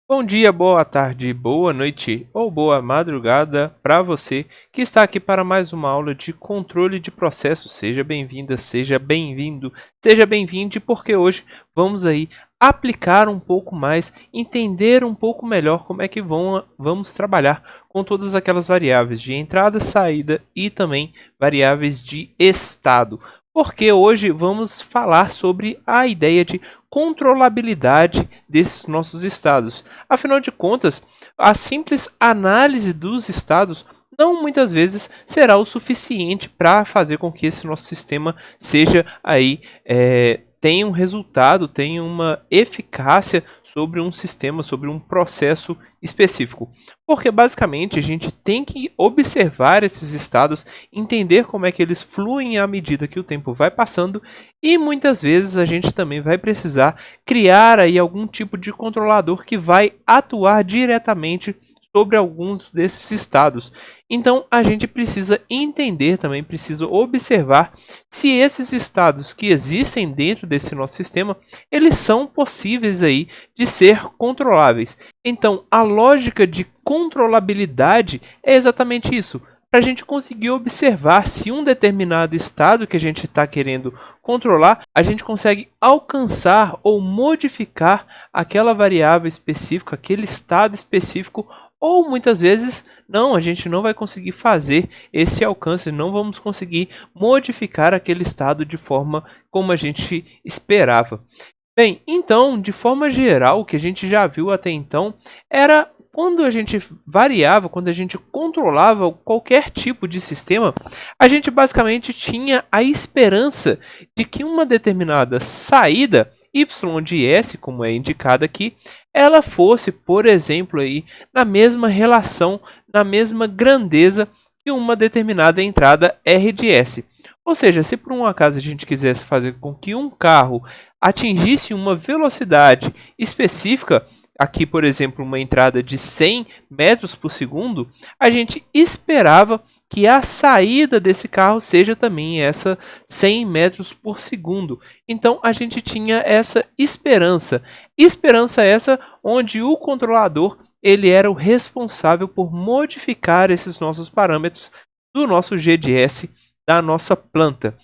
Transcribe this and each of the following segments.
Bom dia, boa tarde, boa noite ou boa madrugada para você que está aqui para mais uma aula de controle de processos. Seja bem-vinda, seja bem-vindo, seja bem-vinde, porque hoje vamos aí aplicar um pouco mais, entender um pouco melhor como é que vamos trabalhar com todas aquelas variáveis de entrada, saída e também variáveis de estado. Porque hoje vamos falar sobre a ideia de controlabilidade desses nossos estados. Afinal de contas, a simples análise dos estados não muitas vezes será o suficiente para fazer com que esse nosso sistema seja aí tenha um resultado, tenha uma eficácia sobre um sistema, sobre um processo específico. Porque basicamente a gente tem que observar esses estados, entender como é que eles fluem à medida que o tempo vai passando e muitas vezes a gente também vai precisar criar aí algum tipo de controlador que vai atuar diretamente sobre alguns desses estados. Então a gente precisa entender também, precisa observar se esses estados que existem dentro desse nosso sistema, eles são possíveis aí de ser controláveis. Então a lógica de controlabilidade é exatamente isso. Para a gente conseguir observar se um determinado estado que a gente está querendo controlar, a gente consegue alcançar ou modificar aquela variável específica, aquele estado específico, ou muitas vezes não, a gente não vai conseguir fazer esse alcance, não vamos conseguir modificar aquele estado de forma como a gente esperava. Bem, então, de forma geral, o que a gente já viu até então era quando a gente variava, quando a gente controlava qualquer tipo de sistema, a gente basicamente tinha a esperança de que uma determinada saída y de s, como é indicado aqui, ela fosse, por exemplo, aí, na mesma relação, na mesma grandeza que uma determinada entrada r de s. Ou seja, se por um acaso a gente quisesse fazer com que um carro atingisse uma velocidade específica, aqui, por exemplo, uma entrada de 100 metros por segundo, a gente esperava que a saída desse carro seja também essa 100 metros por segundo. Então, a gente tinha essa esperança. Esperança essa onde o controlador ele era o responsável por modificar esses nossos parâmetros do nosso GDS da nossa planta.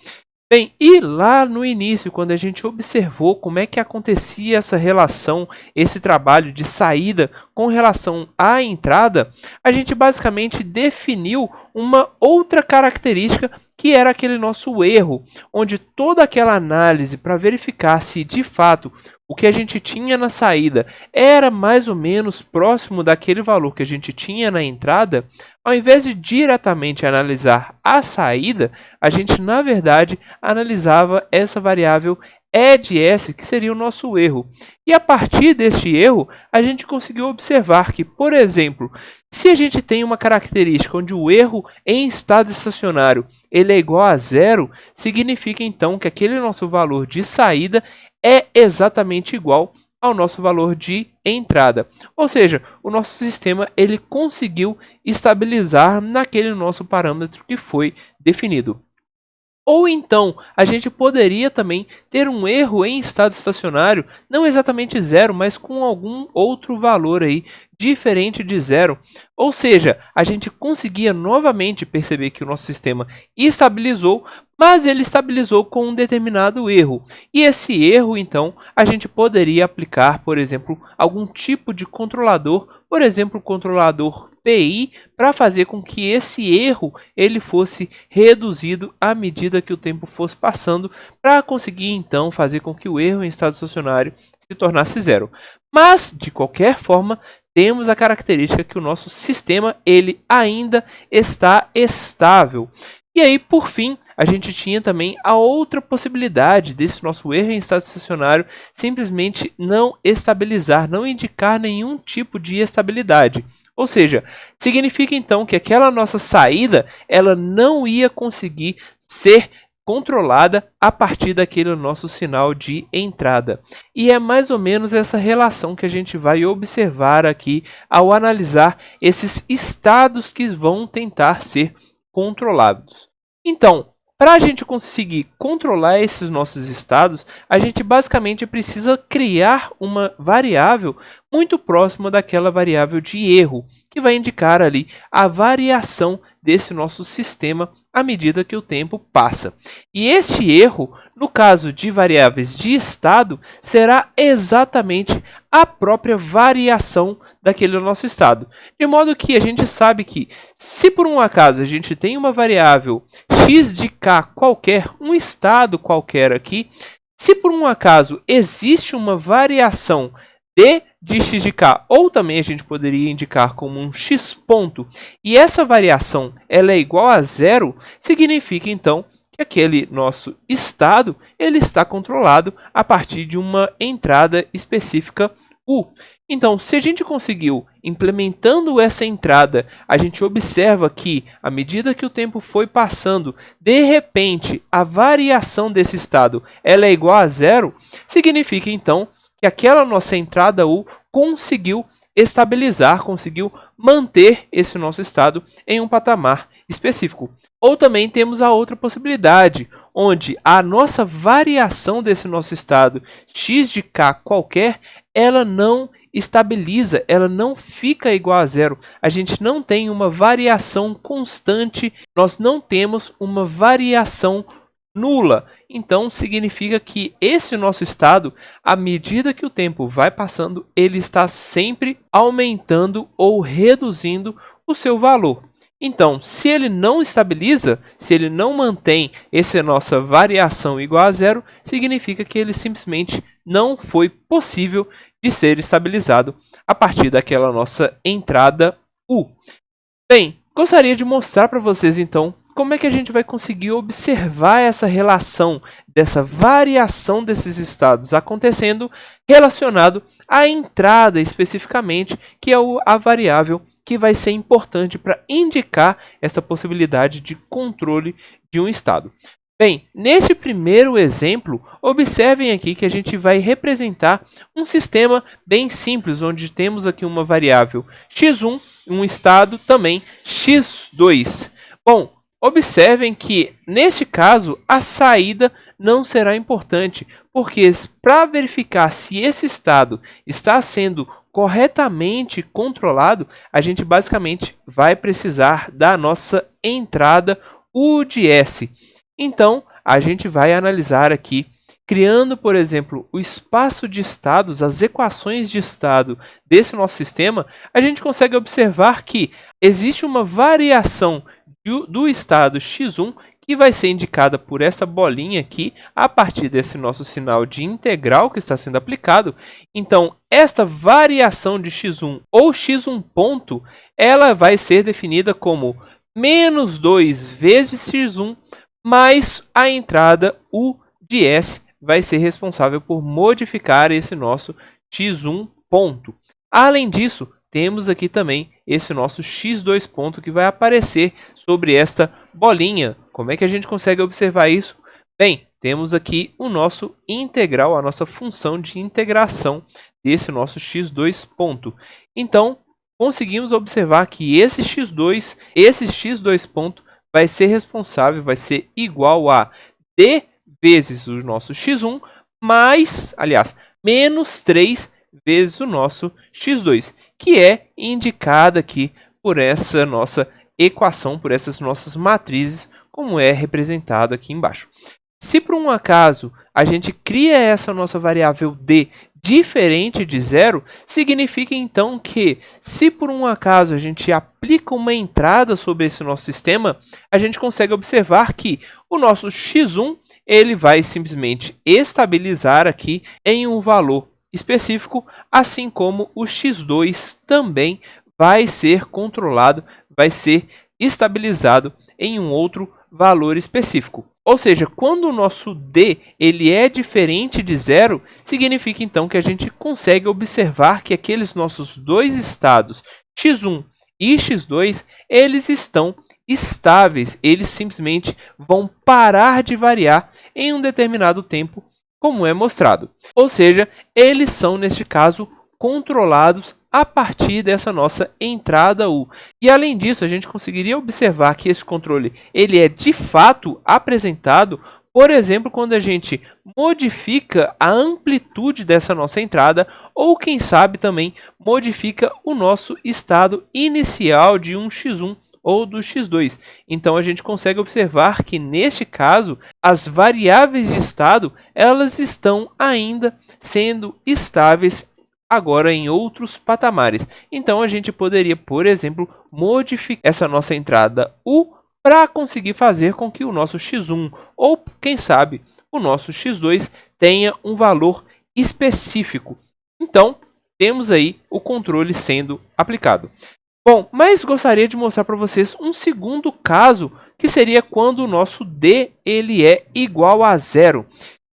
Bem, e lá no início, quando a gente observou como é que acontecia essa relação, esse trabalho de saída com relação à entrada, a gente basicamente definiu uma outra característica que era aquele nosso erro, onde toda aquela análise para verificar se de fato o que a gente tinha na saída era mais ou menos próximo daquele valor que a gente tinha na entrada, ao invés de diretamente analisar a saída, a gente na verdade analisava essa variável E de S, que seria o nosso erro. E a partir deste erro, a gente conseguiu observar que, por exemplo, se a gente tem uma característica onde o erro em estado estacionário ele é igual a zero, significa então que aquele nosso valor de saída é exatamente igual ao nosso valor de entrada. Ou seja, o nosso sistema ele conseguiu estabilizar naquele nosso parâmetro que foi definido. Ou então, a gente poderia também ter um erro em estado estacionário, não exatamente zero, mas com algum outro valor aí diferente de zero. Ou seja, a gente conseguia novamente perceber que o nosso sistema estabilizou, mas ele estabilizou com um determinado erro. E esse erro, então, a gente poderia aplicar, por exemplo, algum tipo de controlador, por exemplo, o controlador PI, para fazer com que esse erro ele fosse reduzido à medida que o tempo fosse passando, para conseguir então fazer com que o erro em estado estacionário se tornasse zero. Mas, de qualquer forma, temos a característica que o nosso sistema ele ainda está estável. E aí, por fim, a gente tinha também a outra possibilidade desse nosso erro em estado estacionário simplesmente não estabilizar, não indicar nenhum tipo de estabilidade. Ou seja, significa então que aquela nossa saída ela não ia conseguir ser controlada a partir daquele nosso sinal de entrada. E é mais ou menos essa relação que a gente vai observar aqui ao analisar esses estados que vão tentar ser controlados. Então, Para a gente conseguir controlar esses nossos estados, a gente basicamente precisa criar uma variável muito próxima daquela variável de erro, que vai indicar ali a variação desse nosso sistema à medida que o tempo passa. E este erro, no caso de variáveis de estado, será exatamente a própria variação daquele nosso estado. De modo que a gente sabe que, se por um acaso a gente tem uma variável x de k qualquer, um estado qualquer aqui, se por um acaso existe uma variação de x de k, ou também a gente poderia indicar como um x ponto, e essa variação ela é igual a zero, significa então que aquele nosso estado ele está controlado a partir de uma entrada específica u. Então, se a gente conseguiu, implementando essa entrada, a gente observa que, à medida que o tempo foi passando, de repente, a variação desse estado ela é igual a zero, significa então que aquela nossa entrada u conseguiu estabilizar, conseguiu manter esse nosso estado em um patamar específico. Ou também temos a outra possibilidade, onde a nossa variação desse nosso estado x de k qualquer, ela não estabiliza, ela não fica igual a zero. A gente não tem uma variação constante, nós não temos uma variação nula. Então, significa que esse nosso estado, à medida que o tempo vai passando, ele está sempre aumentando ou reduzindo o seu valor. Então, se ele não estabiliza, se ele não mantém essa nossa variação igual a zero, significa que ele simplesmente não foi possível de ser estabilizado a partir daquela nossa entrada U. Bem, gostaria de mostrar para vocês então como é que a gente vai conseguir observar essa relação dessa variação desses estados acontecendo relacionado à entrada especificamente, que é a variável que vai ser importante para indicar essa possibilidade de controle de um estado. Bem, neste primeiro exemplo, observem aqui que a gente vai representar um sistema bem simples, onde temos aqui uma variável x1, um estado também x2. Bom, observem que, neste caso, a saída não será importante, porque para verificar se esse estado está sendo corretamente controlado, a gente basicamente vai precisar da nossa entrada U de S. Então, a gente vai analisar aqui, criando, por exemplo, o espaço de estados, as equações de estado desse nosso sistema, a gente consegue observar que existe uma variação do estado x1 que vai ser indicada por essa bolinha aqui a partir desse nosso sinal de integral que está sendo aplicado. Então, esta variação de x1 ou x1 ponto, ela vai ser definida como menos 2 vezes x1 mais a entrada U de S vai ser responsável por modificar esse nosso x1 ponto. Além disso, temos aqui também esse nosso x2 ponto que vai aparecer sobre esta bolinha. Como é que a gente consegue observar isso? Bem, temos aqui o nosso integral, a nossa função de integração desse nosso x2 ponto. Então, conseguimos observar que esse x2 ponto vai ser responsável, vai ser igual a d vezes o nosso x1 mais, aliás, menos 3 vezes o nosso x2, que é indicada aqui por essa nossa equação, por essas nossas matrizes, como é representado aqui embaixo. Se por um acaso a gente cria essa nossa variável d diferente de zero, significa então que, se por um acaso a gente aplica uma entrada sobre esse nosso sistema, a gente consegue observar que o nosso x1 ele vai simplesmente estabilizar aqui em um valor específico, assim como o x2 também vai ser controlado, vai ser estabilizado em um outro valor específico. Ou seja, quando o nosso d ele é diferente de zero, significa então que a gente consegue observar que aqueles nossos dois estados, x1 e x2, eles estão estáveis, eles simplesmente vão parar de variar em um determinado tempo, como é mostrado. Ou seja, eles são, neste caso, controlados a partir dessa nossa entrada U. E além disso, a gente conseguiria observar que esse controle ele é de fato apresentado, por exemplo, quando a gente modifica a amplitude dessa nossa entrada ou, quem sabe, também modifica o nosso estado inicial de um x1 ou do x2. Então a gente consegue observar que neste caso as variáveis de estado elas estão ainda sendo estáveis agora em outros patamares. Então a gente poderia, por exemplo, modificar essa nossa entrada U para conseguir fazer com que o nosso x1 ou, quem sabe, o nosso x2 tenha um valor específico. Então temos aí o controle sendo aplicado. Bom, mas gostaria de mostrar para vocês um segundo caso, que seria quando o nosso D ele é igual a zero.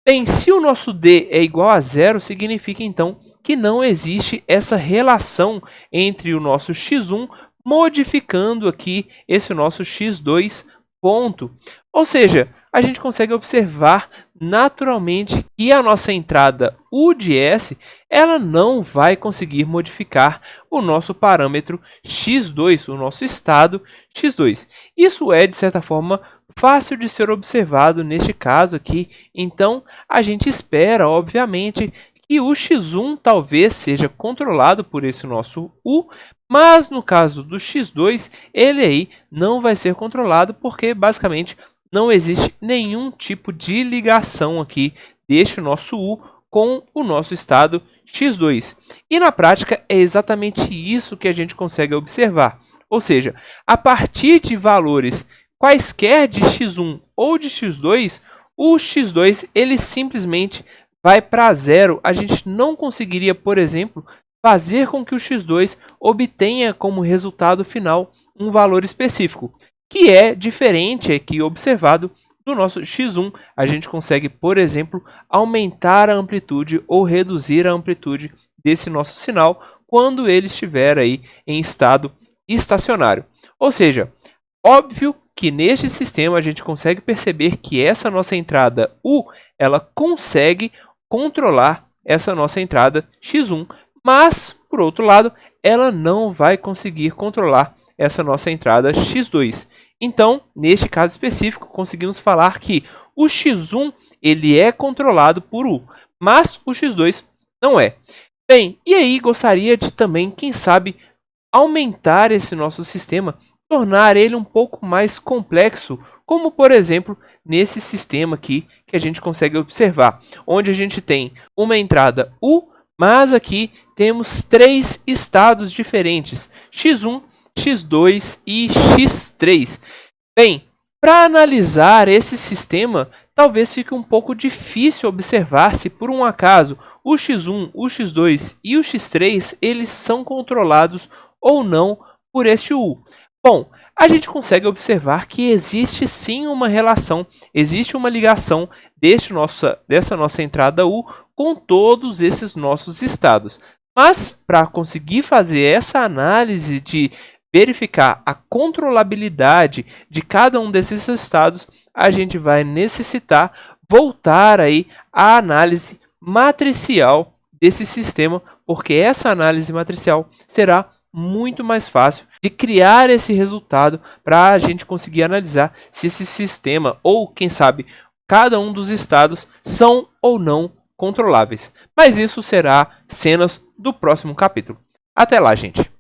Bem, se o nosso D é igual a zero, significa então que não existe essa relação entre o nosso x1 modificando aqui esse nosso x2 ponto. Ou seja, a gente consegue observar naturalmente que a nossa entrada U de S ela não vai conseguir modificar o nosso parâmetro x2, o nosso estado x2. Isso é, de certa forma, fácil de ser observado neste caso aqui. Então, a gente espera, obviamente, que o x1 talvez seja controlado por esse nosso U, mas no caso do x2, ele aí não vai ser controlado porque basicamente não existe nenhum tipo de ligação aqui deste nosso U com o nosso estado x2. E na prática é exatamente isso que a gente consegue observar. Ou seja, a partir de valores quaisquer de x1 ou de x2, o x2 ele simplesmente vai para zero. A gente não conseguiria, por exemplo, fazer com que o x2 obtenha como resultado final um valor específico, que é diferente aqui observado do nosso x1. A gente consegue, por exemplo, aumentar a amplitude ou reduzir a amplitude desse nosso sinal quando ele estiver aí em estado estacionário. Ou seja, óbvio que neste sistema a gente consegue perceber que essa nossa entrada U, ela consegue controlar essa nossa entrada x1, mas, por outro lado, ela não vai conseguir controlar essa nossa entrada x2. Então, neste caso específico, conseguimos falar que o x1 ele é controlado por U, mas o x2 não é. Bem, e aí gostaria de também, quem sabe, aumentar esse nosso sistema, tornar ele um pouco mais complexo, como por exemplo, nesse sistema aqui que a gente consegue observar, onde a gente tem uma entrada U, mas aqui temos três estados diferentes, x1, x2 e x3. Bem, para analisar esse sistema, talvez fique um pouco difícil observar se por um acaso o x1, o x2 e o x3 eles são controlados ou não por este U. Bom, a gente consegue observar que existe sim uma relação, existe uma ligação dessa nossa entrada U com todos esses nossos estados. Mas, para conseguir fazer essa análise de verificar a controlabilidade de cada um desses estados, a gente vai necessitar voltar aí à análise matricial desse sistema, porque essa análise matricial será muito mais fácil de criar esse resultado para a gente conseguir analisar se esse sistema ou, quem sabe, cada um dos estados são ou não controláveis. Mas isso será cenas do próximo capítulo. Até lá, gente!